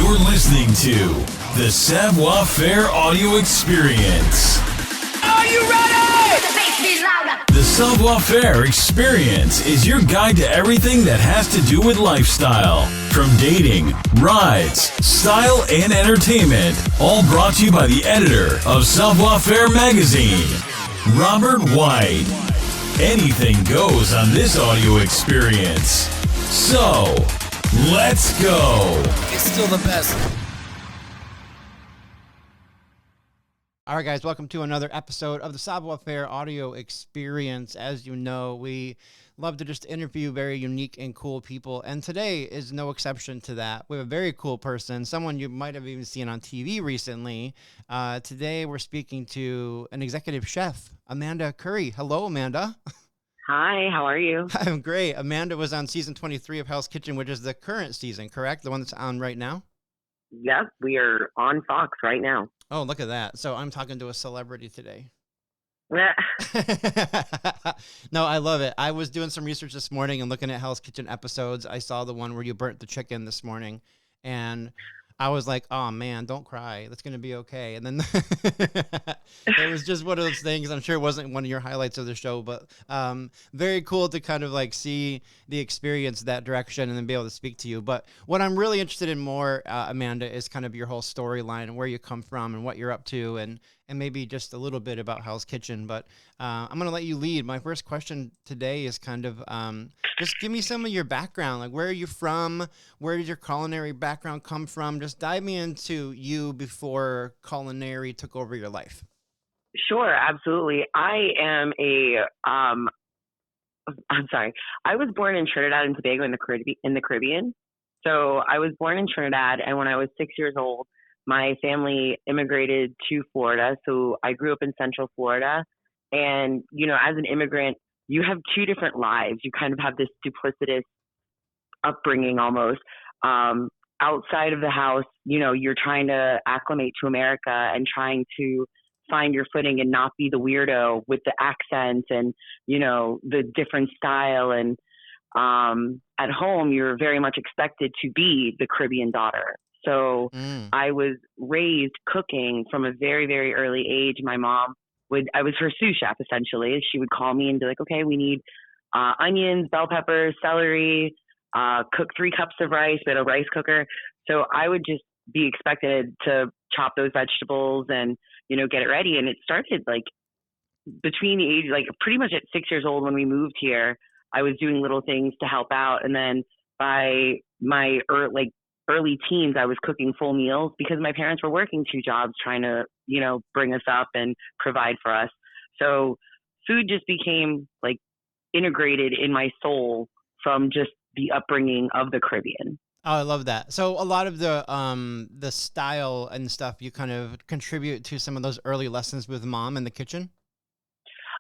You're listening to the Savoir Faire audio experience. Are you ready? The Savoir Faire experience is your guide to everything that has to do with lifestyle. From dating, rides, style, and entertainment. All brought to you by the editor of Savoir Faire magazine, Robert White. Anything goes on this audio experience. So, let's go. It's still the best. All right, guys, welcome to another episode of the Savoir Faire audio experience. As you know, we love to just interview very unique and cool people, and today is no exception to that. We have a very cool person, someone you might have even seen on TV recently. Today, we're speaking to an executive chef, Amanda Currie. Hello, Amanda. Hi, how are you? I'm great. Amanda was on season 23 of Hell's Kitchen, which is the current season, correct? The one that's on right now? Yep, we are on Fox right now. Oh, look at that. So I'm talking to a celebrity today. No, I love it. I was doing some research this morning and looking at Hell's Kitchen episodes. I saw the one where you burnt the chicken this morning, and I was like, oh man, don't cry. That's going to be okay. And then it was just one of those things. I'm sure it wasn't one of your highlights of the show, but very cool to kind of like see the experience that direction and then be able to speak to you. But what I'm really interested in more, Amanda, is kind of your whole storyline and where you come from and what you're up to, and maybe just a little bit about Hell's Kitchen. But I'm going to let you lead. My first question today is kind of just give me some of your background. Like, where are you from? Where did your culinary background come from? Just dive me into you before culinary took over your life. Sure, absolutely. I was born in Trinidad and Tobago in the Caribbean. So I was born in Trinidad, and when I was 6 years old, my family immigrated to Florida. So I grew up in Central Florida. And, you know, as an immigrant, you have two different lives. You kind of have this duplicitous upbringing almost. Outside of the house, you know, you're trying to acclimate to America and trying to find your footing and not be the weirdo with the accent and, you know, the different style. And at home, you're very much expected to be the Caribbean daughter. So I was raised cooking from a very, very early age. My mom I was her sous chef, essentially. She would call me and be like, okay, we need onions, bell peppers, celery, cook 3 cups of rice. We had a rice cooker. So I would just be expected to chop those vegetables and, you know, get it ready. And it started like between the age, like pretty much at 6 years old when we moved here, I was doing little things to help out. And then by my early teens, I was cooking full meals because my parents were working 2 jobs trying to, you know, bring us up and provide for us. So food just became like integrated in my soul from just the upbringing of the Caribbean. Oh, I love that. So a lot of the style and stuff you kind of contribute to some of those early lessons with mom in the kitchen.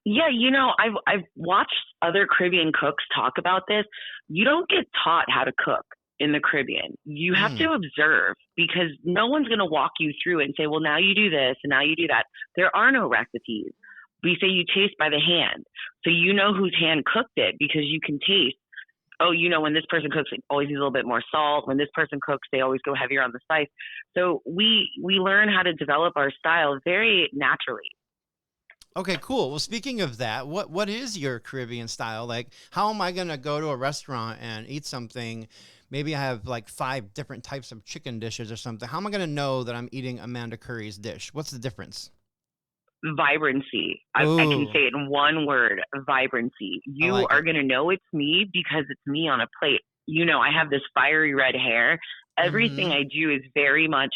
Yeah, you know, I've watched other Caribbean cooks talk about this. You don't get taught how to cook in the Caribbean. You have to observe, because no one's going to walk you through it and say, well, now you do this and now you do that. There are no recipes. We say you taste by the hand. So you know whose hand cooked it because you can taste. Oh, you know, when this person cooks, it always needs a little bit more salt. When this person cooks, they always go heavier on the spice. So we learn how to develop our style very naturally. Okay, cool. Well, speaking of that, what is your Caribbean style? Like, how am I going to go to a restaurant and eat something? Maybe I have like 5 different types of chicken dishes or something. How am I going to know that I'm eating Amanda Currie's dish? What's the difference? Vibrancy. I can say it in one word, vibrancy. You are going to know it's me because it's me on a plate. You know, I have this fiery red hair. Everything I do is very much,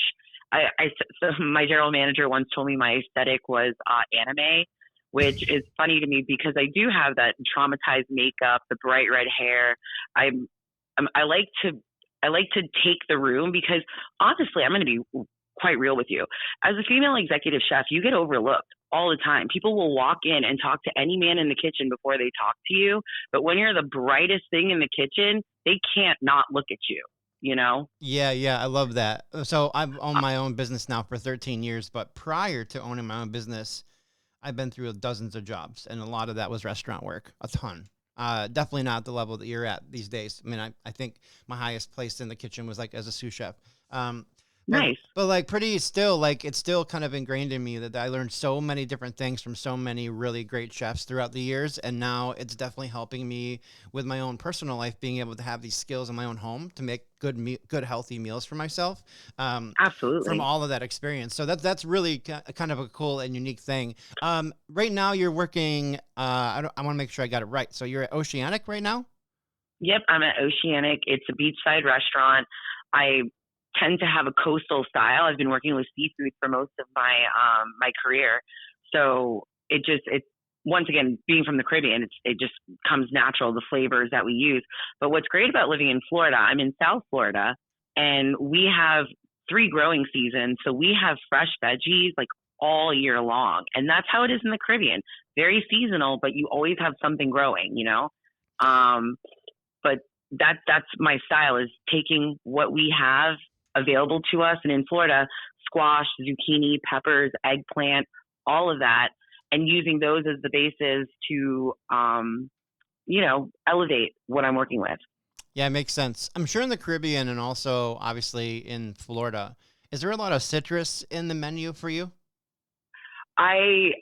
so my general manager once told me my aesthetic was anime, which is funny to me because I do have that traumatized makeup, the bright red hair. I like to take the room because honestly, I'm going to be quite real with you. As a female executive chef, you get overlooked all the time. People will walk in and talk to any man in the kitchen before they talk to you. But when you're the brightest thing in the kitchen, they can't not look at you, you know? Yeah, I love that. So I've owned my own business now for 13 years, but prior to owning my own business, I've been through dozens of jobs, and a lot of that was restaurant work, a ton. Definitely not the level that you're at these days. I mean, I think my highest place in the kitchen was like as a sous chef. Nice. But like pretty still, like it's still kind of ingrained in me that I learned so many different things from so many really great chefs throughout the years. And now it's definitely helping me with my own personal life, being able to have these skills in my own home to make good, healthy meals for myself. From Absolutely. all of that experience. So that's really kind of a cool and unique thing. Right now you're working, I want to make sure I got it right. So you're at Oceanic right now? Yep, I'm at Oceanic. It's a beachside restaurant. I tend to have a coastal style. I've been working with seafood for most of my career, so it's once again being from the Caribbean, it just comes natural, the flavors that we use. But what's great about living in Florida, I'm in South Florida, and we have 3 growing seasons, so we have fresh veggies like all year long, and that's how it is in the Caribbean. Very seasonal, but you always have something growing, you know. Um, but that's my style, is taking what we have available to us, and in Florida, squash, zucchini, peppers, eggplant, all of that, and using those as the basis to elevate what I'm working with. Yeah, it makes sense. I'm sure in the Caribbean and also obviously in Florida, is there a lot of citrus in the menu for you? I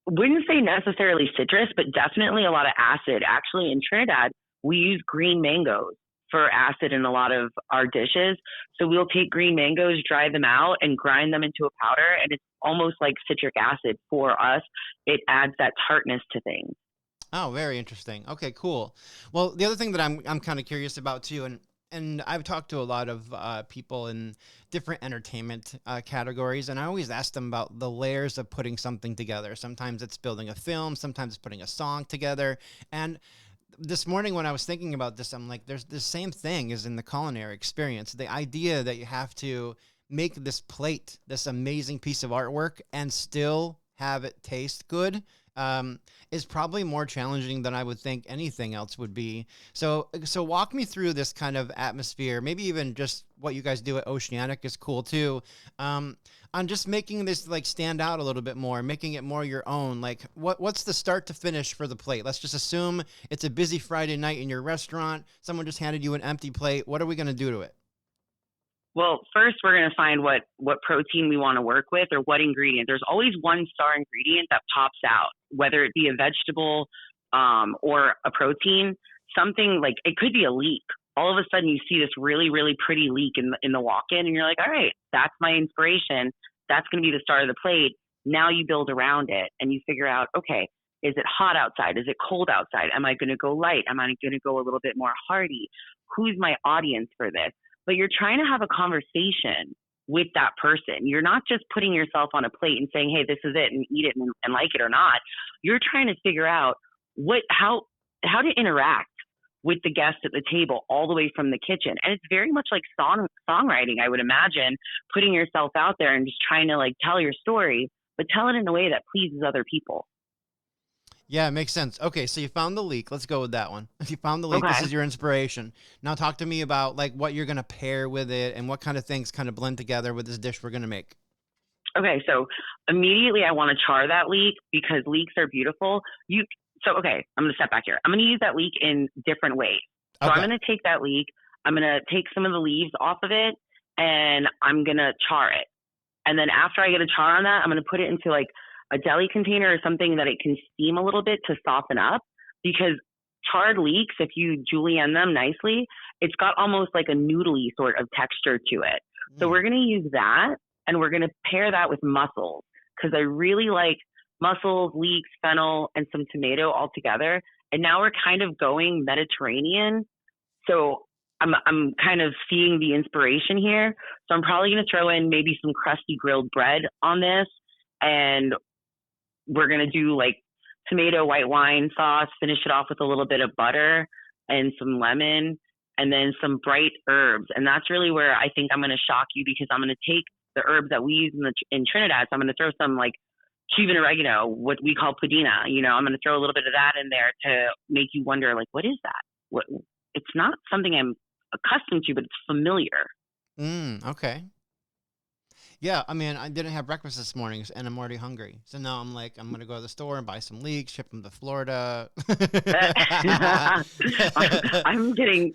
wouldn't say necessarily citrus, but definitely a lot of acid. Actually, in Trinidad, we use green mangoes for acid in a lot of our dishes. So we'll take green mangoes, dry them out, and grind them into a powder, and it's almost like citric acid for us. It adds that tartness to things. Oh, very interesting. Okay, cool. Well, the other thing that I'm kind of curious about too, and I've talked to a lot of people in different entertainment categories, and I always ask them about the layers of putting something together. Sometimes it's building a film, sometimes it's putting a song together. And this morning when I was thinking about this, I'm like, there's the same thing as in the culinary experience. The idea that you have to make this plate, this amazing piece of artwork, and still have it taste good, is probably more challenging than I would think anything else would be. So walk me through this kind of atmosphere. Maybe even just what you guys do at Oceanic is cool too. On just making this like stand out a little bit more, making it more your own. Like what's the start to finish for the plate? Let's just assume it's a busy Friday night in your restaurant. Someone just handed you an empty plate. What are we going to do to it? Well, first we're going to find what protein we want to work with, or what ingredient. There's always one star ingredient that pops out, whether it be a vegetable or a protein. Something like, it could be a leek. All of a sudden you see this really, really pretty leek in the walk-in, and you're like, all right, that's my inspiration. That's going to be the star of the plate. Now you build around it and you figure out, okay, is it hot outside? Is it cold outside? Am I going to go light? Am I going to go a little bit more hearty? Who's my audience for this? But you're trying to have a conversation with that person. You're not just putting yourself on a plate and saying, hey, this is it, and eat it and like it or not. You're trying to figure out how to interact with the guest at the table all the way from the kitchen. And it's very much like songwriting, I would imagine, putting yourself out there and just trying to like tell your story, but tell it in a way that pleases other people. Yeah, it makes sense. Okay, so you found the leek. Let's go with that one. If you found the leek, this Okay. is your inspiration. Now talk to me about like what you're going to pair with it and what kind of things kind of blend together with this dish we're going to make. Okay, so immediately I want to char that leek because leeks are beautiful. Okay, I'm going to step back here. I'm going to use that leek in different ways. So I'm Okay. going to take that leek, I'm going to take some of the leaves off of it, and I'm going to char it. And then after I get a char on that, I'm going to put it into like a deli container or something that it can steam a little bit to soften up, because charred leeks, if you julienne them nicely, it's got almost like a noodly sort of texture to it. So Mm. we're going to use that, and we're going to pair that with mussels, because I really like mussels, leeks, fennel, and some tomato all together. And now we're kind of going Mediterranean. So I'm kind of seeing the inspiration here. So I'm probably going to throw in maybe some crusty grilled bread on this, and we're going to do like tomato white wine sauce, finish it off with a little bit of butter and some lemon, and then some bright herbs. And that's really where I think I'm going to shock you, because I'm going to take the herbs that we use in Trinidad. So I'm going to throw some like Cuban oregano, what we call pudina. I'm going to throw a little bit of that in there to make you wonder, like, what is that? What? It's not something I'm accustomed to, but it's familiar. Okay. Yeah, I mean, I didn't have breakfast this morning, and I'm already hungry. So now I'm like, I'm gonna go to the store and buy some leeks, ship them to Florida. I'm getting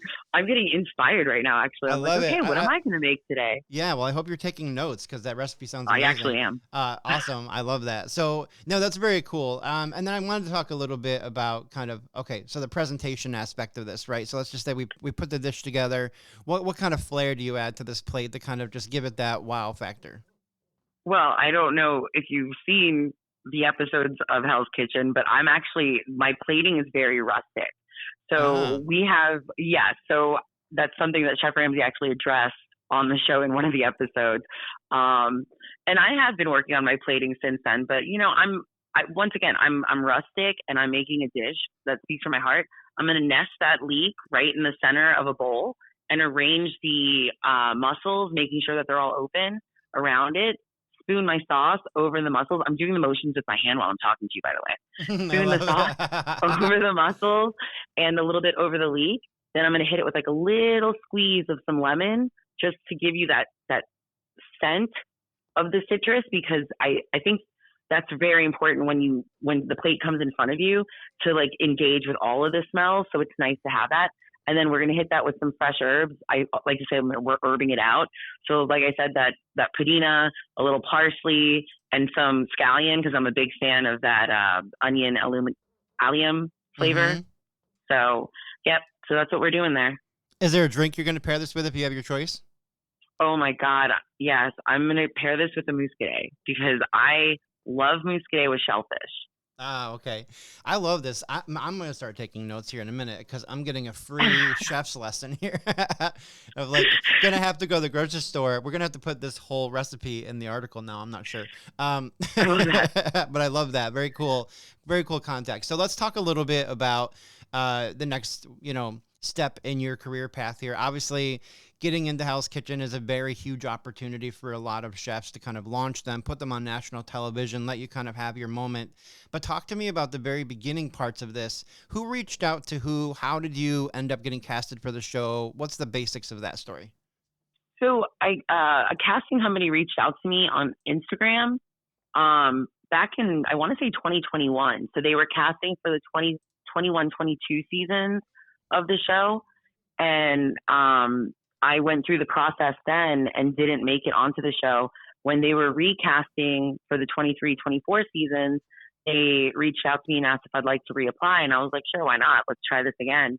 inspired right now. Actually, I I'm like, love it. okay, what am I going to make today? Yeah, well, I hope you're taking notes because that recipe sounds I amazing. actually am. Awesome. I love that. So, no, that's very cool. And then I wanted to talk a little bit about kind of, okay, so the presentation aspect of this, right? So let's just say we put the dish together. What kind of flair do you add to this plate to kind of just give it that wow factor? Well, I don't know if you've seen the episodes of Hell's Kitchen, but my plating is very rustic. Uh-huh. So we have, yeah, so that's something that Chef Ramsay actually addressed on the show in one of the episodes. And I have been working on my plating since then, but once again, I'm rustic and I'm making a dish that speaks from my heart. I'm going to nest that leek right in the center of a bowl and arrange the mussels, making sure that they're all open around it. Spoon my sauce over the mussels. I'm doing the motions with my hand while I'm talking to you, by the way. I Spoon the love sauce over the mussels and a little bit over the leek. Then I'm going to hit it with like a little squeeze of some lemon just to give you that scent of the citrus, because I think that's very important when the plate comes in front of you to like engage with all of the smells. So it's nice to have that. And then we're going to hit that with some fresh herbs. I like to say we're herbing it out. So like I said, that putina, a little parsley, and some scallion, because I'm a big fan of that onion allium flavor. hmm So, yep. So that's what we're doing there. Is there a drink you're going to pair this with if you have your choice? Oh my God. Yes. I'm going to pair this with a muscadet because I love muscadet with shellfish. Ah, okay. I love this. I'm going to start taking notes here in a minute because I'm getting a free chef's lesson here of like, going to have to go to the grocery store. We're going to have to put this whole recipe in the article now. I'm not sure. I love that. But I love that. Very cool. Very cool context. So let's talk a little bit about the next, step in your career path here. Obviously, getting into Hell's Kitchen is a very huge opportunity for a lot of chefs to kind of launch them, put them on national television, let you kind of have your moment. But talk to me about the very beginning parts of this. Who reached out to who? How did you end up getting casted for the show? What's the basics of that story? So a casting company reached out to me on Instagram back in, I want to say 2021. So they were casting for the 2021-22 seasons of the show. And I went through the process then and didn't make it onto the show. When they were recasting for the 23-24 seasons, they reached out to me and asked if I'd like to reapply. And I was like, sure, why not? Let's try this again.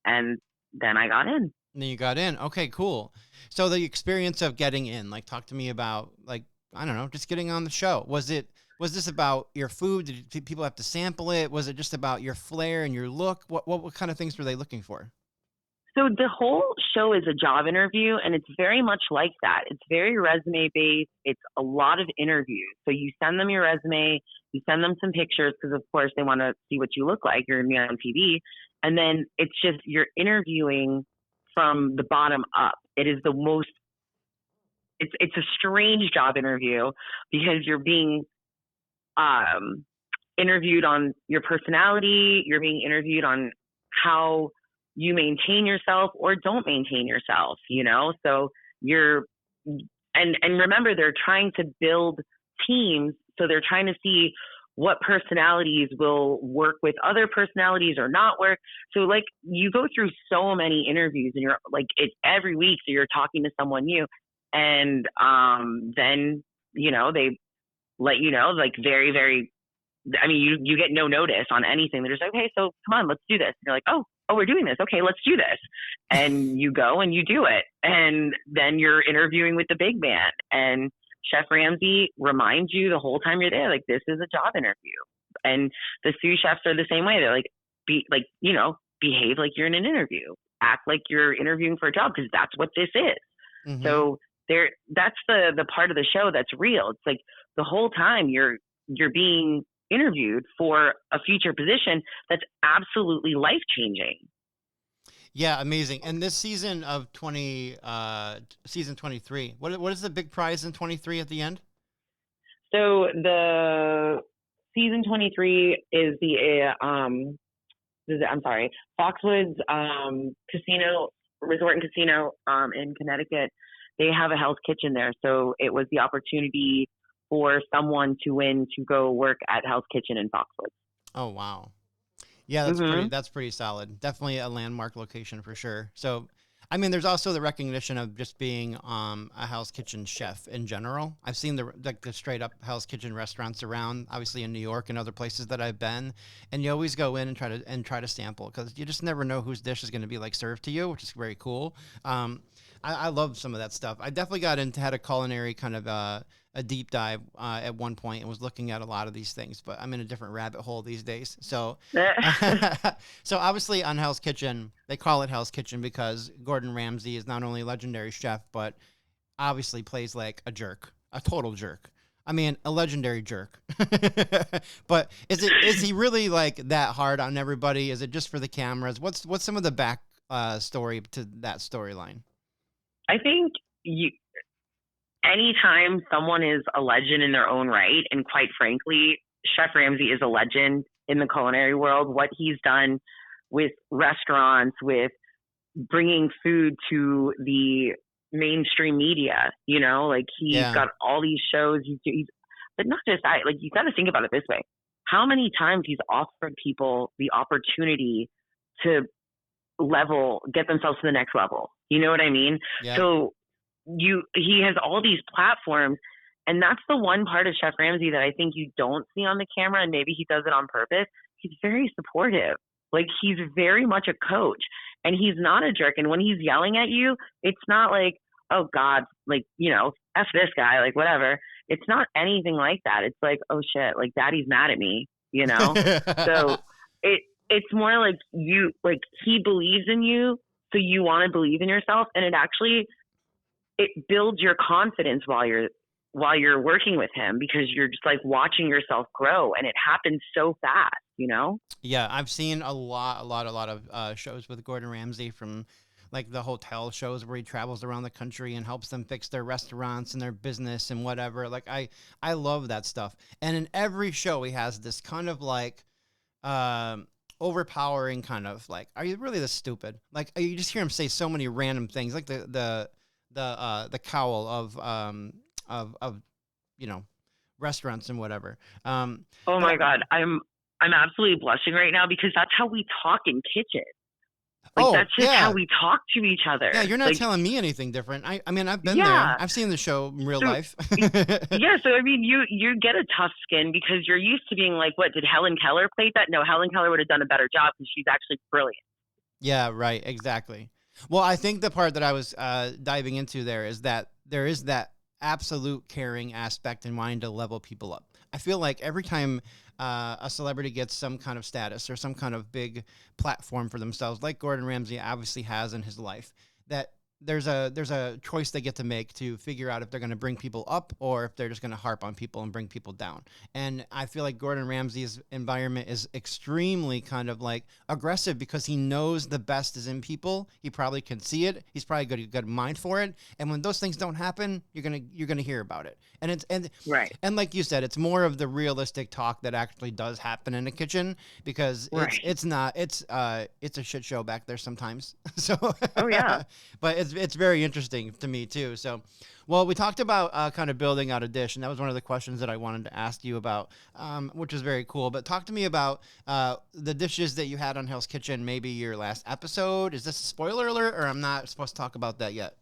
And then I got in. And then you got in. Okay, cool. So the experience of getting in, like, talk to me about, like, I don't know, just getting on the show. Was this about your food? Did people have to sample it? Was it just about your flair and your look? What kind of things were they looking for? So the whole show is a job interview, and it's very much like that. It's very resume based. It's a lot of interviews. So you send them your resume, you send them some pictures because, of course, they want to see what you look like. You're going to be on TV. And then it's just you're interviewing from the bottom up. It is the most – it's a strange job interview because you're being interviewed on your personality. You're being interviewed on how – you maintain yourself or don't maintain yourself, So and remember, they're trying to build teams. So they're trying to see what personalities will work with other personalities or not work. So like you go through so many interviews and you're like every week. So you're talking to someone new and then, they let you know, like very, very, I mean, you get no notice on anything. They're just like, okay, so come on, let's do this. And you're like, oh, we're doing this. Okay, let's do this. And you go and you do it. And then you're interviewing with the big man. And Chef Ramsay reminds you the whole time you're there, like, this is a job interview. And the sous chefs are the same way. They're like, behave like you're in an interview. Act like you're interviewing for a job because that's what this is. Mm-hmm. So that's the part of the show that's real. It's like the whole time you're being interviewed for a future position that's absolutely life-changing. Yeah, amazing. And this season of season 23, what is the big prize in 23 at the end? So the season 23 is Foxwoods Casino Resort and Casino in Connecticut. they have a Hell's Kitchen there. So it was the opportunity for someone to win to go work at Hell's Kitchen in Foxwoods. Oh, wow. Yeah, that's pretty solid. Definitely a landmark location for sure. So, I mean, there's also the recognition of just being a Hell's Kitchen chef in general. I've seen the straight up Hell's Kitchen restaurants around, obviously in New York and other places that I've been, and you always go in and try to sample because you just never know whose dish is going to be like served to you, which is very cool. I love some of that stuff. I definitely had a culinary kind of a deep dive at one point and was looking at a lot of these things, but I'm in a different rabbit hole these days. So, so obviously on Hell's Kitchen, they call it Hell's Kitchen because Gordon Ramsay is not only a legendary chef, but obviously plays like a jerk, a total jerk. I mean, a legendary jerk. But is he really like that hard on everybody? Is it just for the cameras? What's some of the back story to that storyline? I think anytime someone is a legend in their own right, and quite frankly, Chef Ramsay is a legend in the culinary world. What he's done with restaurants, with bringing food to the mainstream media, like he's got all these shows. But not just that, like you got to think about it this way. How many times he's offered people the opportunity to get themselves to the next level. You know what I mean? Yeah. So he has all these platforms, and that's the one part of Chef Ramsay that I think you don't see on the camera, and maybe he does it on purpose. He's very supportive. Like he's very much a coach, and he's not a jerk. And when he's yelling at you, it's not like, oh God, like, F this guy, like whatever. It's not anything like that. It's like, oh shit, like daddy's mad at me, So it's more like he believes in you, so you want to believe in yourself, and it builds your confidence while you're working with him, because you're just like watching yourself grow, and it happens so fast, Yeah, I've seen a lot of shows with Gordon Ramsay, from like the hotel shows where he travels around the country and helps them fix their restaurants and their business and whatever. Like I love that stuff. And in every show he has this kind of like overpowering kind of like, are you really this stupid? Like you just hear him say so many random things, like the cowl of restaurants and whatever. Oh my God, I'm absolutely blushing right now, because that's how we talk in kitchen. Like that's just how we talk to each other. Yeah, you're not telling me anything different. I mean, I've been there. I've seen the show in real life. Yeah, so I mean, you get a tough skin because you're used to being like, what, did Helen Keller play that? No, Helen Keller would have done a better job because she's actually brilliant. Yeah, right, exactly. Well, I think the part that I was diving into there is that there is that absolute caring aspect and wanting to level people up. I feel like every time a celebrity gets some kind of status or some kind of big platform for themselves, like Gordon Ramsay obviously has in his life, that there's a choice they get to make to figure out if they're going to bring people up or if they're just going to harp on people and bring people down. And I feel like Gordon Ramsay's environment is extremely kind of like aggressive because he knows the best is in people. He probably can see it. He's probably got a good mind for it. And when those things don't happen, you're gonna hear about it. And right. And like you said, it's more of the realistic talk that actually does happen in a kitchen, because it's a shit show back there sometimes. So oh yeah, but it's very interesting to me too. So, well, we talked about kind of building out a dish, and that was one of the questions that I wanted to ask you about, which is very cool. But talk to me about the dishes that you had on Hell's Kitchen, maybe your last episode. Is this a spoiler alert, or I'm not supposed to talk about that yet?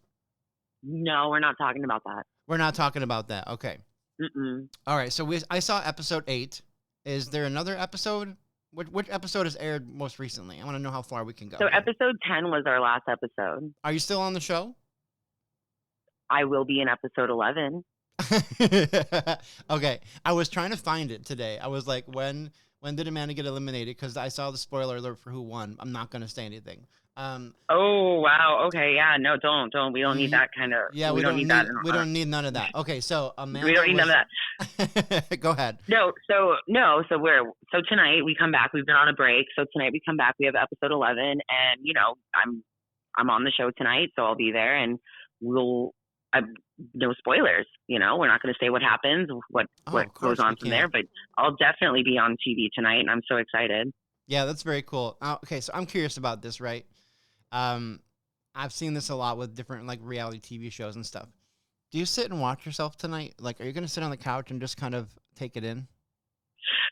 No, we're not talking about that. We're not talking about that. Okay. Mm-mm. All right. So I saw episode 8. Is there another episode? Which episode has aired most recently? I want to know how far we can go. So episode 10 was our last episode. Are you still on the show? I will be in episode 11. Okay. I was trying to find it today. I was like, when did Amanda get eliminated? Because I saw the spoiler alert for who won. I'm not going to say anything. Oh, wow. Okay. Yeah. No, don't. We don't need that kind of. Yeah, we don't need that. We don't need none of that. Okay. So Amanda. We don't need none of that. Go ahead. No. So tonight we come back. We've been on a break. So tonight we come back. We have episode 11, and I'm on the show tonight, so I'll be there, and no spoilers. We're not going to say what happens, what goes on from there, but I'll definitely be on TV tonight, and I'm so excited. Yeah, that's very cool. Okay, so I'm curious about this, right? I've seen this a lot with different like reality TV shows and stuff. Do you sit and watch yourself tonight? Like, are you going to sit on the couch and just kind of take it in?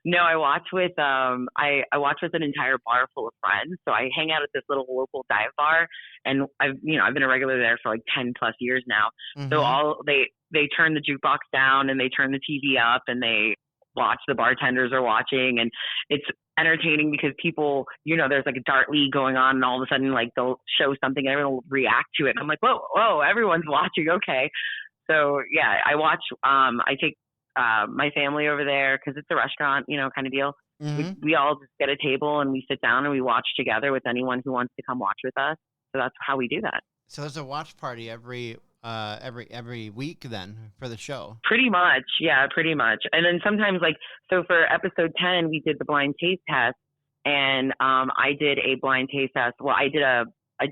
No, I watch with I watch with an entire bar full of friends. So I hang out at this little local dive bar, and I've been a regular there for like 10 plus years now. So Mm-hmm. all they turn the jukebox down and they turn the TV up and they watch, the bartenders are watching, and it's entertaining because people, there's like a dart league going on, and all of a sudden like they'll show something and everyone will react to it. And I'm like, whoa, everyone's watching. Okay. So yeah, I watch. I take my family over there because it's a restaurant, kind of deal. Mm-hmm. We all just get a table and we sit down and we watch together with anyone who wants to come watch with us. So that's how we do that. So there's a watch party every week then for the show. Pretty much, yeah, pretty much. And then sometimes so for episode 10, we did the blind taste test, and I did a blind taste test. Well, I did a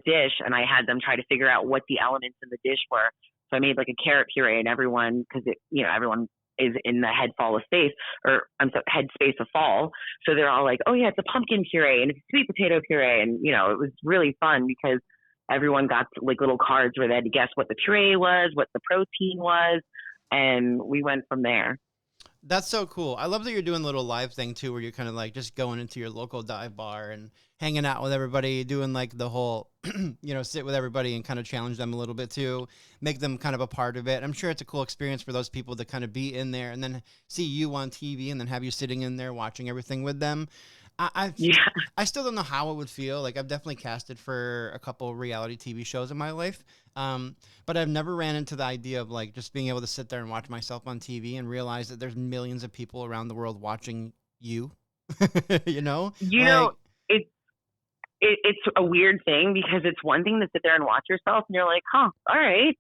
dish, and I had them try to figure out what the elements in the dish were. So I made like a carrot puree, and everyone, because everyone is in the head headspace of fall. So they're all like, oh yeah, it's a pumpkin puree and it's a sweet potato puree. And, it was really fun because everyone got like little cards where they had to guess what the puree was, what the protein was. And we went from there. That's so cool. I love that you're doing a little live thing too, where you're kind of like just going into your local dive bar and hanging out with everybody, doing like the whole, sit with everybody and kind of challenge them a little bit too, make them kind of a part of it. I'm sure it's a cool experience for those people to kind of be in there and then see you on TV and then have you sitting in there watching everything with them. Yeah. I still don't know how it would feel. Like I've definitely casted for a couple reality TV shows in my life. But I've never ran into the idea of like just being able to sit there and watch myself on TV and realize that there's millions of people around the world watching you, It's a weird thing because it's one thing to sit there and watch yourself and you're like, all right.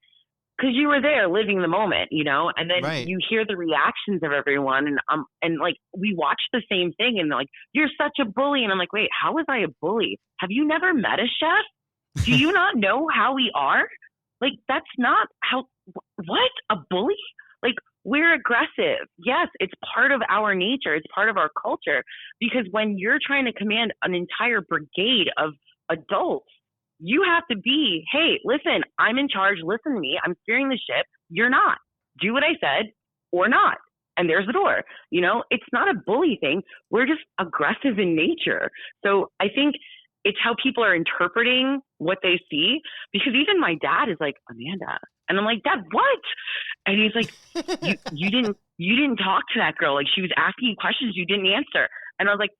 Because you were there living the moment, and then Right. you hear the reactions of everyone, and like we watch the same thing, and they're like, "You're such a bully," and I'm like, "Wait, how was I a bully? Have you never met a chef? Do you not know how we are? Like that's not how. What, a bully? Like we're aggressive. Yes, it's part of our nature. It's part of our culture. Because when you're trying to command an entire brigade of adults, you have to be, hey, listen, I'm in charge. Listen to me. I'm steering the ship. You're not. Do what I said or not. And there's the door. It's not a bully thing. We're just aggressive in nature. So I think it's how people are interpreting what they see. Because even my dad is like, Amanda. And I'm like, Dad, what? And he's like, you didn't talk to that girl. Like she was asking you questions you didn't answer. And I was like,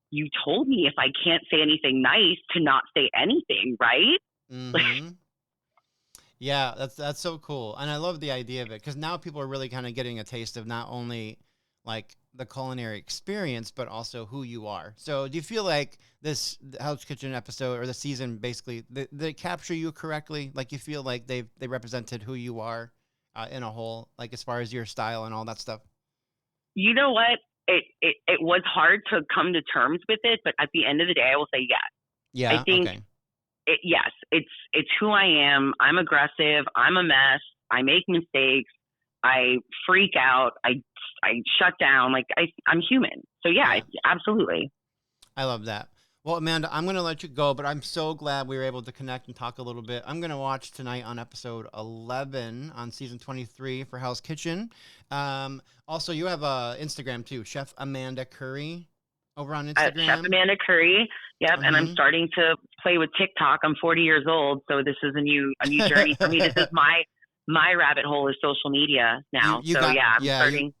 you told me if I can't say anything nice to not say anything, right? Mm-hmm. Yeah, that's so cool. And I love the idea of it because now people are really kind of getting a taste of not only like the culinary experience, but also who you are. So do you feel like this Hell's Kitchen episode or the season basically, they capture you correctly? Like you feel like they represented who you are in a whole, like as far as your style and all that stuff? You know what? It was hard to come to terms with it, but at the end of the day, I will say yes. Yeah. I think Okay. yes, it's who I am. I'm aggressive. I'm a mess. I make mistakes. I freak out. I shut down. Like I'm human. So yeah. Absolutely. I love that. Well, Amanda, I'm going to let you go, but I'm so glad we were able to connect and talk a little bit. I'm going to watch tonight on episode 11 on season 23 for Hell's Kitchen. Also, you have Instagram too, Chef Amanda Currie over on Instagram. Chef Amanda Currie. Yep. And I'm starting to play with TikTok. I'm 40 years old, so this is a new journey for me. This is my rabbit hole is social media now. I'm starting.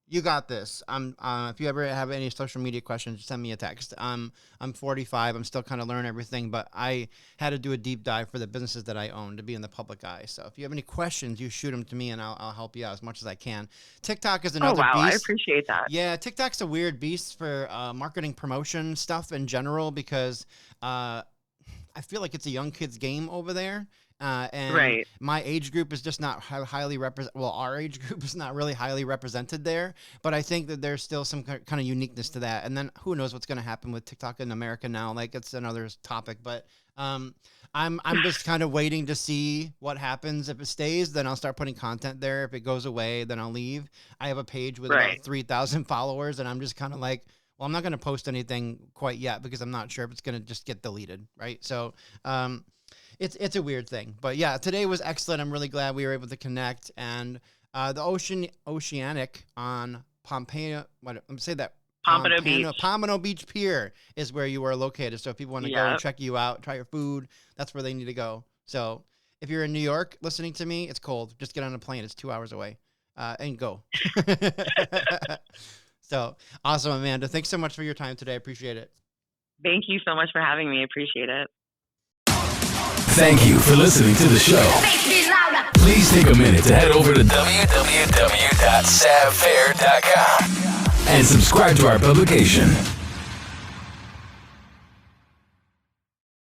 You got this. If you ever have any social media questions, send me a text. I'm 45. I'm still kind of learning everything, but I had to do a deep dive for the businesses that I own to be in the public eye. So if you have any questions, you shoot them to me and I'll help you out as much as I can. TikTok is another beast. I appreciate that. Yeah, TikTok's a weird beast for marketing promotion stuff in general because I feel like it's a young kid's game over there. And right. My age group is just not highly our age group is not really highly represented there, but I think that there's still some kind of uniqueness to that. And then who knows what's going to happen with TikTok in America now? Like it's another topic, but I'm just kind of waiting to see what happens. If it stays, then I'll start putting content there. If it goes away, then I'll leave. I have a page with about 3,000 followers, and I'm just kind of like, well, I'm not going to post anything quite yet because I'm not sure if it's going to just get deleted, right? So, it's a weird thing. But yeah, today was excellent. I'm really glad we were able to connect. And the Oceanic on Pompano, let me say that. Pompano Beach. Pompano Beach Pier is where you are located. So if people want to go and check you out, try your food, that's where they need to go. So if you're in New York listening to me, it's cold. Just get on a plane. It's 2 hours away and go. So awesome, Amanda. Thanks so much for your time today. I appreciate it. Thank you so much for having me. I appreciate it. Thank you for listening to the show. Please take a minute to head over to www.savfair.com and subscribe to our publication.